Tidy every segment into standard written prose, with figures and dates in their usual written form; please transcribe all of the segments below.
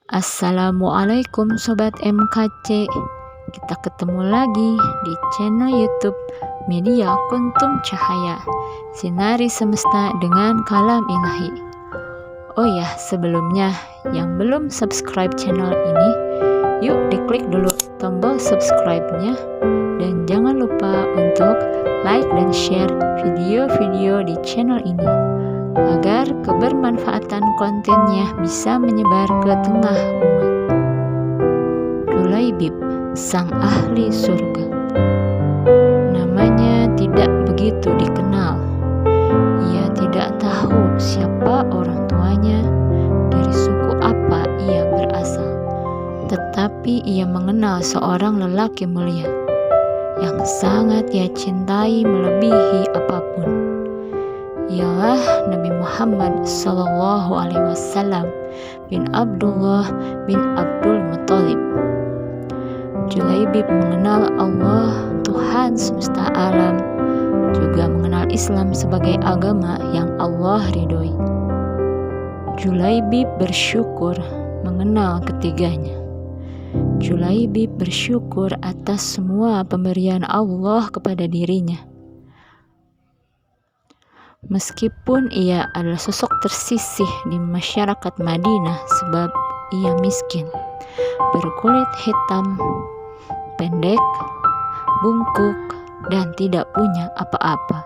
Assalamualaikum Sobat MKC. Kita ketemu lagi di channel YouTube Media Kuntum Cahaya, sinari semesta dengan kalam ilahi. Oh ya, sebelumnya yang belum subscribe channel ini, yuk diklik dulu tombol subscribe-nya, dan jangan lupa untuk like dan share video-video di channel ini agar kebermanfaatan kontennya bisa menyebar ke tengah umat. Julaibib, sang ahli surga. Namanya tidak begitu dikenal. Ia tidak tahu siapa orang tuanya, dari suku apa ia berasal. Tetapi ia mengenal seorang lelaki mulia yang sangat ia cintai melebihi apapun. Ialah Nabi Muhammad SAW bin Abdullah bin Abdul Muttalib. Julaibib mengenal Allah, Tuhan semesta alam, juga mengenal Islam sebagai agama yang Allah ridhoi. Julaibib bersyukur mengenal ketiganya. Julaibib bersyukur atas semua pemberian Allah kepada dirinya. Meskipun ia adalah sosok tersisih di masyarakat Madinah sebab ia miskin, berkulit hitam, pendek, bungkuk, dan tidak punya apa-apa.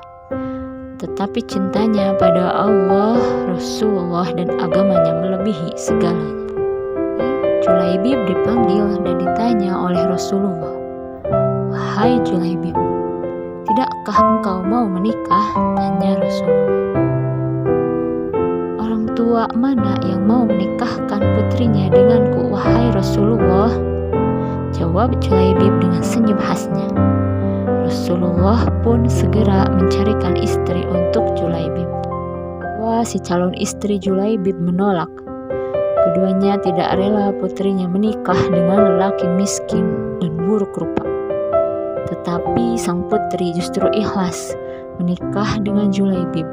Tetapi cintanya pada Allah, Rasulullah, dan agamanya melebihi segalanya. Julaibib dipanggil dan ditanya oleh Rasulullah, "Wahai Julaibib, tidakkah engkau mau menikah?" tanya Rasulullah. "Orang tua mana yang mau menikahkan putrinya denganku, wahai Rasulullah?" jawab Julaibib dengan senyum khasnya. Rasulullah pun segera mencarikan istri untuk Julaibib. Wah, si calon istri Julaibib menolak. Keduanya tidak rela putrinya menikah dengan lelaki miskin dan buruk rupa. Tetapi sang putri justru ikhlas menikah dengan Julaibib.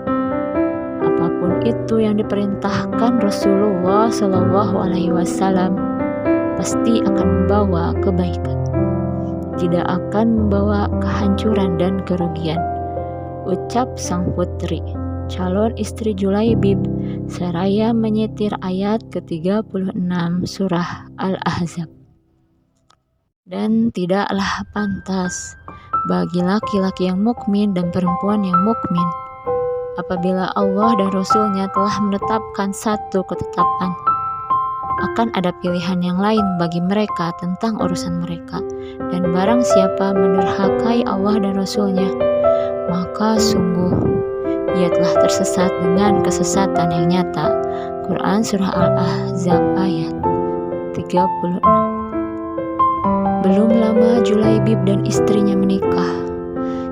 Apapun itu yang diperintahkan Rasulullah SAW pasti akan membawa kebaikan, tidak akan membawa kehancuran dan kerugian, ucap sang putri, calon istri Julaibib, seraya menyetir ayat ke-36 surah Al-Ahzab. Dan tidaklah pantas bagi laki-laki yang mukmin dan perempuan yang mukmin apabila Allah dan Rasul-Nya telah menetapkan satu ketetapan, akan ada pilihan yang lain bagi mereka tentang urusan mereka. Dan barang siapa menderhakai Allah dan Rasul-Nya, maka sungguh ia telah tersesat dengan kesesatan yang nyata. Quran Surah Al-Ahzab ayat 36. Belum lama Julaibib dan istrinya menikah.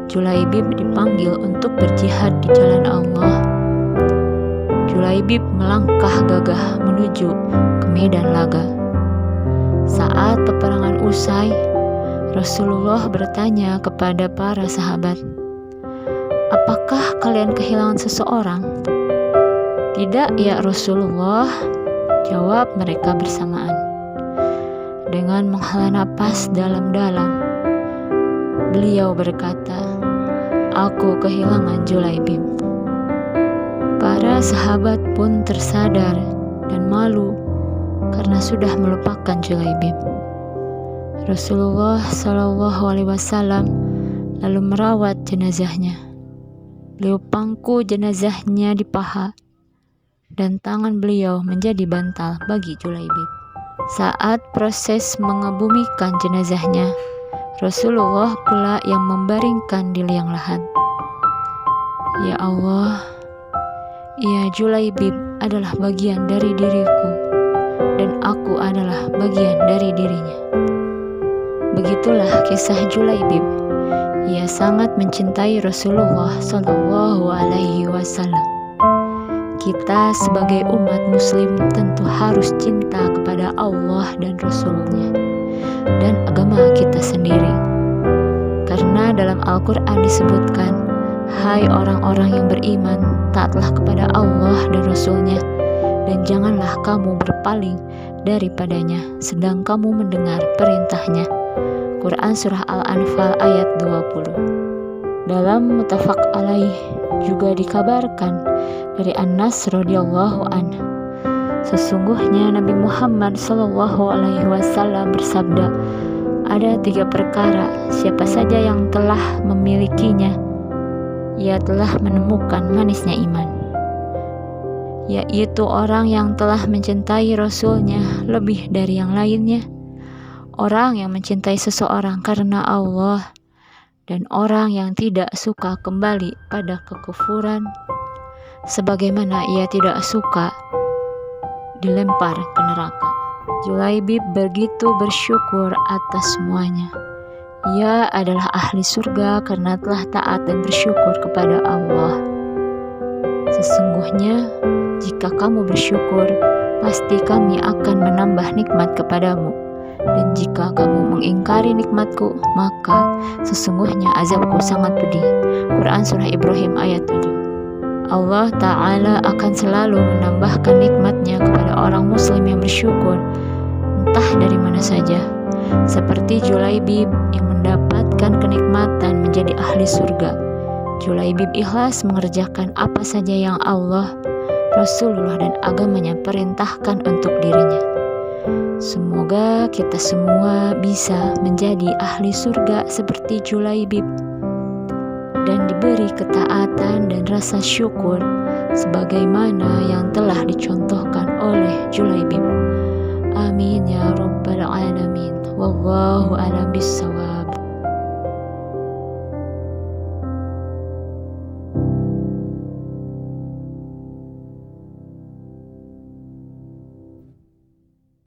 Julaibib dipanggil untuk berjihad di jalan Allah. Julaibib melangkah gagah menuju ke medan laga. Saat peperangan usai, Rasulullah bertanya kepada para sahabat, "Apakah kalian kehilangan seseorang?" "Tidak ya Rasulullah," jawab mereka bersamaan. Dengan menghela napas dalam-dalam, beliau berkata, "Aku kehilangan Julaibib." Para sahabat pun tersadar dan malu karena sudah melupakan Julaibib. Rasulullah SAW lalu merawat jenazahnya. Beliau pangku jenazahnya di paha, dan tangan beliau menjadi bantal bagi Julaibib. Saat proses mengebumikan jenazahnya, Rasulullah pula yang membaringkan di liang lahat. "Ya Allah, ya Julaibib adalah bagian dari diriku, dan aku adalah bagian dari dirinya." Begitulah kisah Julaibib. Ia sangat mencintai Rasulullah SAW. Kita sebagai umat muslim tentu harus cinta kepada Allah dan Rasul-Nya dan agama kita sendiri. Karena dalam Al-Quran disebutkan, "Hai orang-orang yang beriman, taatlah kepada Allah dan Rasul-Nya, dan janganlah kamu berpaling daripadanya, sedang kamu mendengar perintahnya. Quran Surah Al-Anfal ayat 20. Dalam muttafaq alaih juga dikabarkan dari Anas radhiyallahu anhu, sesungguhnya Nabi Muhammad SAW bersabda, ada 3 perkara, siapa saja yang telah memilikinya, ia telah menemukan manisnya iman, yaitu orang yang telah mencintai Rasulnya lebih dari yang lainnya, orang yang mencintai seseorang karena Allah, dan orang yang tidak suka kembali pada kekufuran, sebagaimana ia tidak suka dilempar ke neraka. Julaibib begitu bersyukur atas semuanya. Ia adalah ahli surga karena telah taat dan bersyukur kepada Allah. Sesungguhnya, jika kamu bersyukur, pasti kami akan menambah nikmat kepadamu. Dan jika kamu mengingkari nikmatku, maka sesungguhnya azabku sangat pedih. Quran Surah Ibrahim ayat 7. Allah Ta'ala akan selalu menambahkan nikmatnya kepada orang muslim yang bersyukur, entah dari mana saja. Seperti Julaibib yang mendapatkan kenikmatan menjadi ahli surga. Julaibib ikhlas mengerjakan apa saja yang Allah, Rasulullah dan agamanya perintahkan untuk dirinya. Semoga kita semua bisa menjadi ahli surga seperti Julaibib dan diberi ketaatan dan rasa syukur sebagaimana yang telah dicontohkan oleh Julaibib. Amin ya rabbal alamin. Wallahu a'lam bissawab.